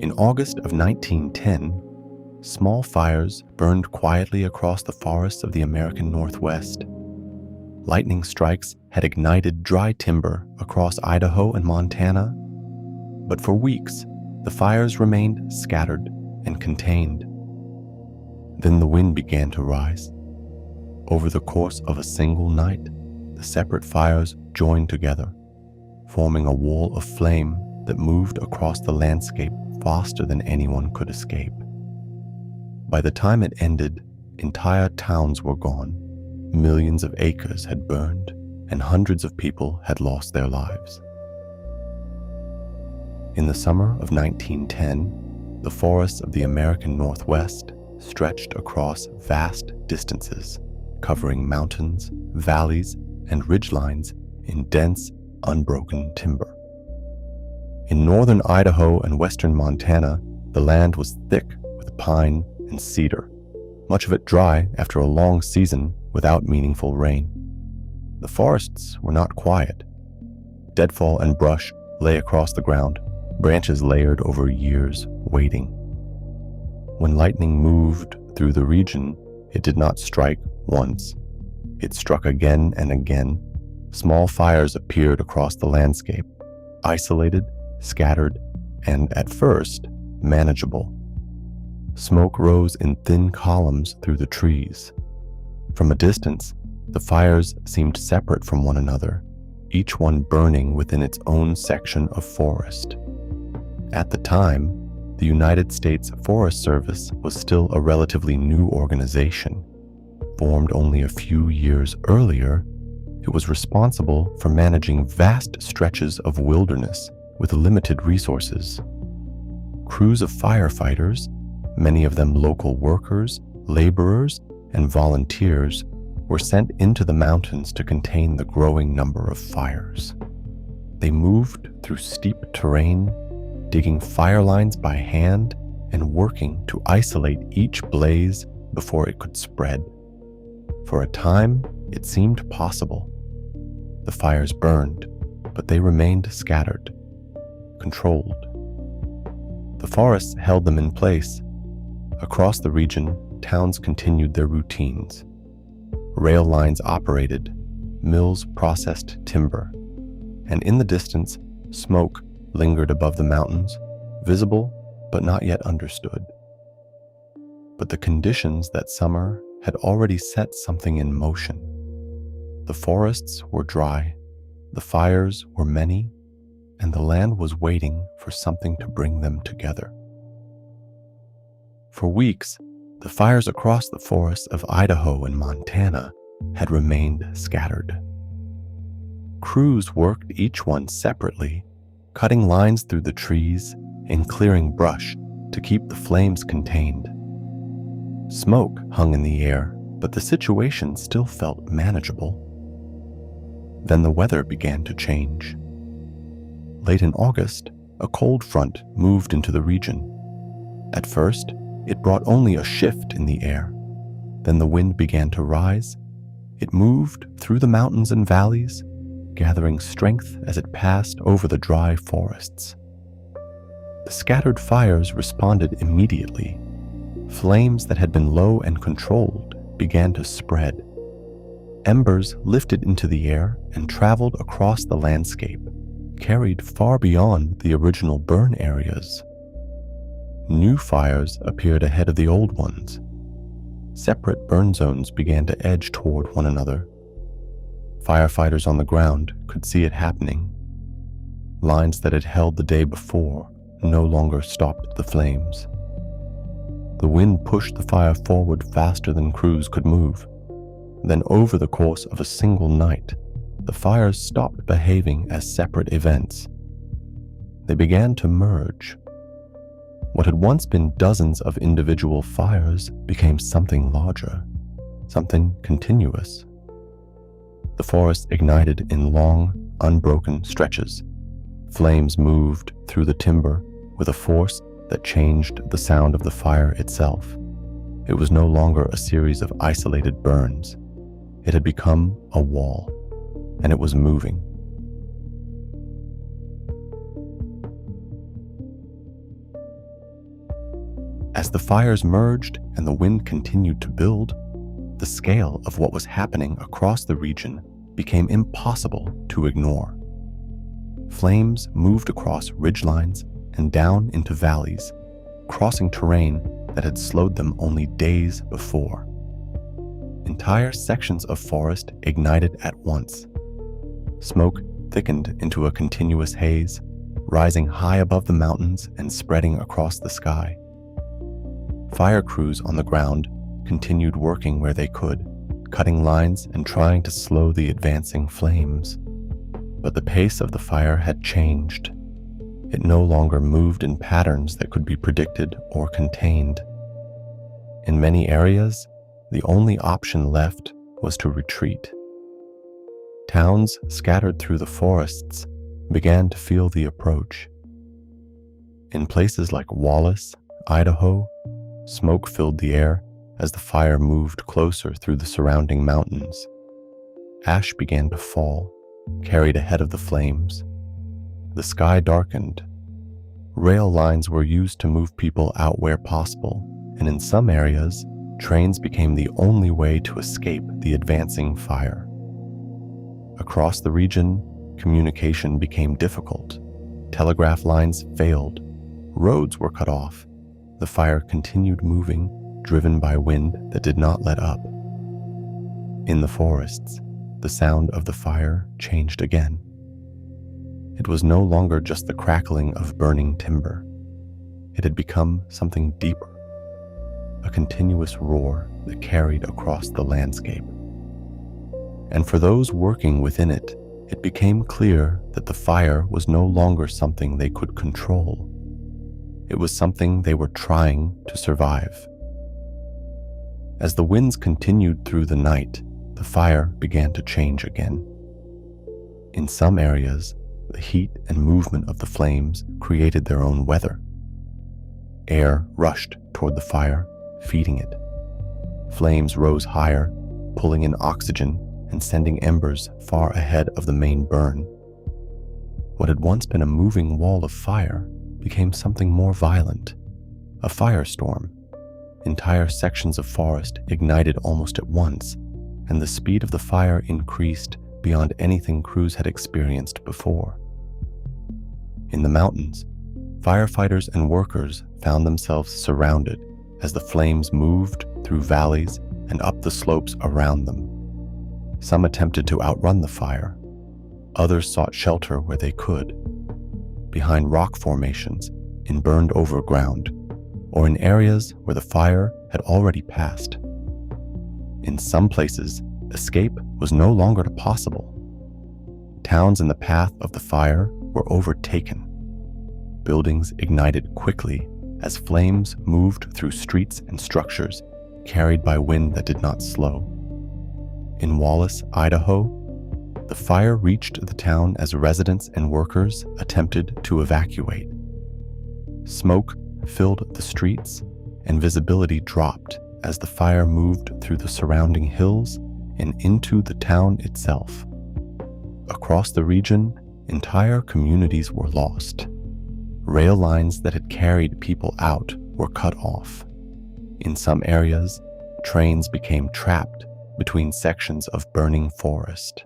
In August of 1910, small fires burned quietly across the forests of the American Northwest. Lightning strikes had ignited dry timber across Idaho and Montana, but for weeks, the fires remained scattered and contained. Then the wind began to rise. Over the course of a single night, the separate fires joined together, forming a wall of flame that moved across the landscape faster than anyone could escape. By the time it ended, entire towns were gone, millions of acres had burned, and hundreds of people had lost their lives. In the summer of 1910, the forests of the American Northwest stretched across vast distances, covering mountains, valleys, and ridgelines in dense, unbroken timber. In northern Idaho and western Montana, the land was thick with pine and cedar, much of it dry after a long season without meaningful rain. The forests were not quiet. Deadfall and brush lay across the ground, branches layered over years, waiting. When lightning moved through the region, it did not strike once. It struck again and again. Small fires appeared across the landscape, isolated, scattered, and at first, manageable. Smoke rose in thin columns through the trees. From a distance, the fires seemed separate from one another, each one burning within its own section of forest. At the time, the United States Forest Service was still a relatively new organization. Formed only a few years earlier, it was responsible for managing vast stretches of wilderness with limited resources. Crews of firefighters, many of them local workers, laborers, and volunteers, were sent into the mountains to contain the growing number of fires. They moved through steep terrain, digging fire lines by hand and working to isolate each blaze before it could spread. For a time, it seemed possible. The fires burned, but they remained scattered, controlled. The forests held them in place. Across the region, towns continued their routines. Rail lines operated, mills processed timber, and in the distance, smoke lingered above the mountains, visible but not yet understood. But the conditions that summer had already set something in motion. The forests were dry, the fires were many, and the land was waiting for something to bring them together. For weeks, the fires across the forests of Idaho and Montana had remained scattered. Crews worked each one separately, cutting lines through the trees and clearing brush to keep the flames contained. Smoke hung in the air, but the situation still felt manageable. Then the weather began to change. Late in August, a cold front moved into the region. At first, it brought only a shift in the air. Then the wind began to rise. It moved through the mountains and valleys, gathering strength as it passed over the dry forests. The scattered fires responded immediately. Flames that had been low and controlled began to spread. Embers lifted into the air and traveled across the landscape, carried far beyond the original burn areas. New fires appeared ahead of the old ones. Separate burn zones began to edge toward one another. Firefighters on the ground could see it happening. Lines that had held the day before no longer stopped the flames. The wind pushed the fire forward faster than crews could move. Then over the course of a single night, the fires stopped behaving as separate events. They began to merge. What had once been dozens of individual fires became something larger, something continuous. The forest ignited in long, unbroken stretches. Flames moved through the timber with a force that changed the sound of the fire itself. It was no longer a series of isolated burns. It had become a wall, and it was moving. As the fires merged and the wind continued to build, the scale of what was happening across the region became impossible to ignore. Flames moved across ridgelines and down into valleys, crossing terrain that had slowed them only days before. Entire sections of forest ignited at once. Smoke thickened into a continuous haze, rising high above the mountains and spreading across the sky. Fire crews on the ground continued working where they could, cutting lines and trying to slow the advancing flames. But the pace of the fire had changed. It no longer moved in patterns that could be predicted or contained. In many areas, the only option left was to retreat. Towns scattered through the forests began to feel the approach. In places like Wallace, Idaho, smoke filled the air as the fire moved closer through the surrounding mountains. Ash began to fall, carried ahead of the flames. The sky darkened. Rail lines were used to move people out where possible, and in some areas, trains became the only way to escape the advancing fire. Across the region, communication became difficult. Telegraph lines failed. Roads were cut off. The fire continued moving, driven by wind that did not let up. In the forests, the sound of the fire changed again. It was no longer just the crackling of burning timber. It had become something deeper, a continuous roar that carried across the landscape. And for those working within it, it became clear that the fire was no longer something they could control. It was something they were trying to survive. As the winds continued through the night, the fire began to change again. In some areas, the heat and movement of the flames created their own weather. Air rushed toward the fire, feeding it. Flames rose higher, pulling in oxygen and sending embers far ahead of the main burn. What had once been a moving wall of fire became something more violent, a firestorm. Entire sections of forest ignited almost at once, and the speed of the fire increased beyond anything crews had experienced before. In the mountains, firefighters and workers found themselves surrounded as the flames moved through valleys and up the slopes around them. Some attempted to outrun the fire. Others sought shelter where they could, behind rock formations, in burned over ground, or in areas where the fire had already passed. In some places, escape was no longer possible. Towns in the path of the fire were overtaken. Buildings ignited quickly as flames moved through streets and structures, carried by wind that did not slow. In Wallace, Idaho, the fire reached the town as residents and workers attempted to evacuate. Smoke filled the streets, and visibility dropped as the fire moved through the surrounding hills and into the town itself. Across the region, entire communities were lost. Rail lines that had carried people out were cut off. In some areas, trains became trapped between sections of burning forest.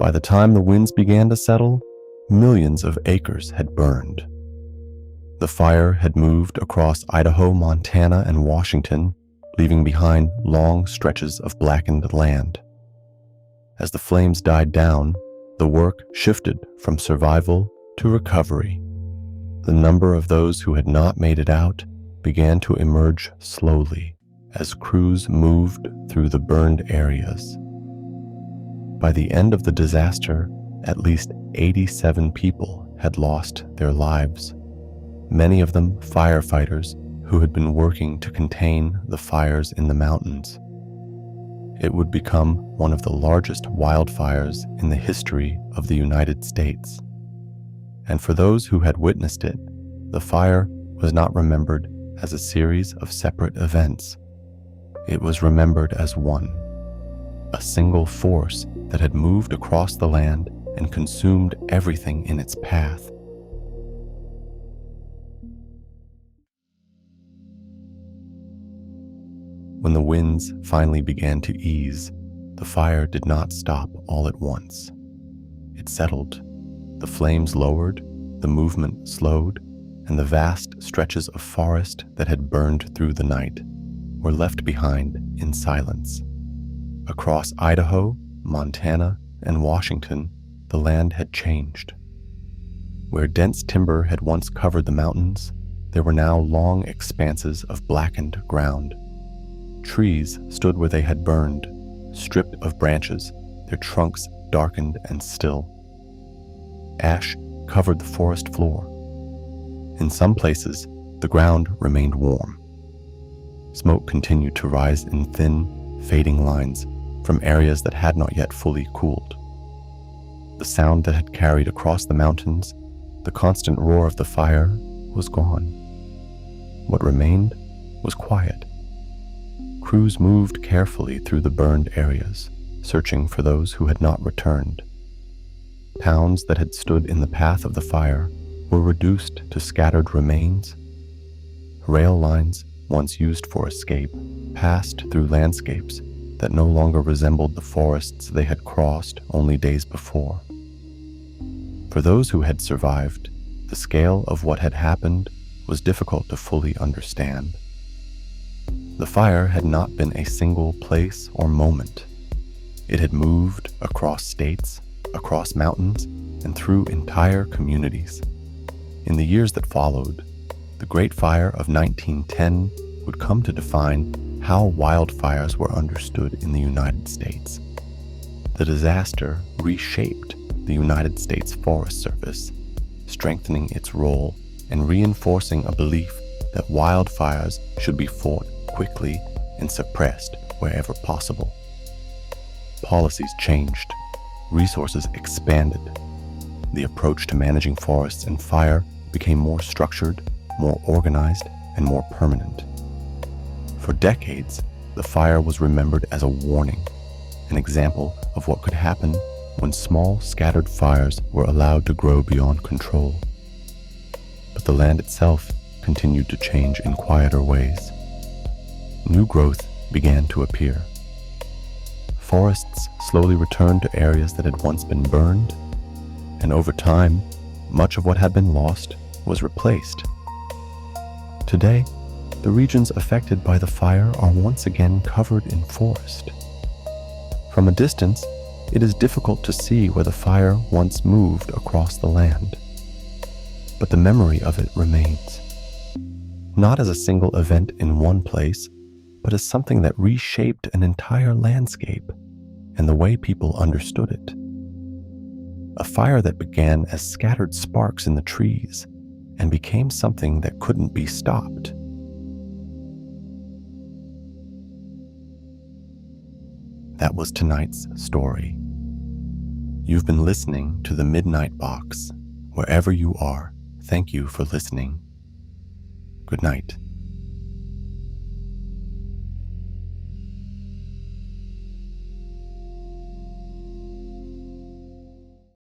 By the time the winds began to settle, millions of acres had burned. The fire had moved across Idaho, Montana, and Washington, leaving behind long stretches of blackened land. As the flames died down, the work shifted from survival to recovery. The number of those who had not made it out began to emerge slowly as crews moved through the burned areas. By the end of the disaster, at least 87 people had lost their lives, many of them firefighters who had been working to contain the fires in the mountains. It would become one of the largest wildfires in the history of the United States. And for those who had witnessed it, the fire was not remembered as a series of separate events. It was remembered as one, a single force that had moved across the land and consumed everything in its path. When the winds finally began to ease, the fire did not stop all at once. It settled. The flames lowered, the movement slowed, and the vast stretches of forest that had burned through the night were left behind in silence. Across Idaho, Montana, and Washington, the land had changed. Where dense timber had once covered the mountains, there were now long expanses of blackened ground. Trees stood where they had burned, stripped of branches, their trunks darkened and still. Ash covered the forest floor. In some places, the ground remained warm. Smoke continued to rise in thin, fading lines from areas that had not yet fully cooled. The sound that had carried across the mountains, the constant roar of the fire, was gone. What remained was quiet. Crews moved carefully through the burned areas, searching for those who had not returned. Towns that had stood in the path of the fire were reduced to scattered remains. Rail lines, once used for escape, passed through landscapes that no longer resembled the forests they had crossed only days before. For those who had survived, the scale of what had happened was difficult to fully understand. The fire had not been a single place or moment. It had moved across states, across mountains, and through entire communities. In the years that followed, the Great Fire of 1910 would come to define how wildfires were understood in the United States. The disaster reshaped the United States Forest Service, strengthening its role and reinforcing a belief that wildfires should be fought quickly and suppressed wherever possible. Policies changed, resources expanded. The approach to managing forests and fire became more structured, more organized, and more permanent. For decades, the fire was remembered as a warning, an example of what could happen when small, scattered fires were allowed to grow beyond control. But the land itself continued to change in quieter ways. New growth began to appear. Forests slowly returned to areas that had once been burned, and over time, much of what had been lost was replaced. Today, the regions affected by the fire are once again covered in forest. From a distance, it is difficult to see where the fire once moved across the land. But the memory of it remains, not as a single event in one place, but as something that reshaped an entire landscape and the way people understood it. A fire that began as scattered sparks in the trees and became something that couldn't be stopped. That was tonight's story. You've been listening to The Midnight Box. Wherever you are, thank you for listening. Good night.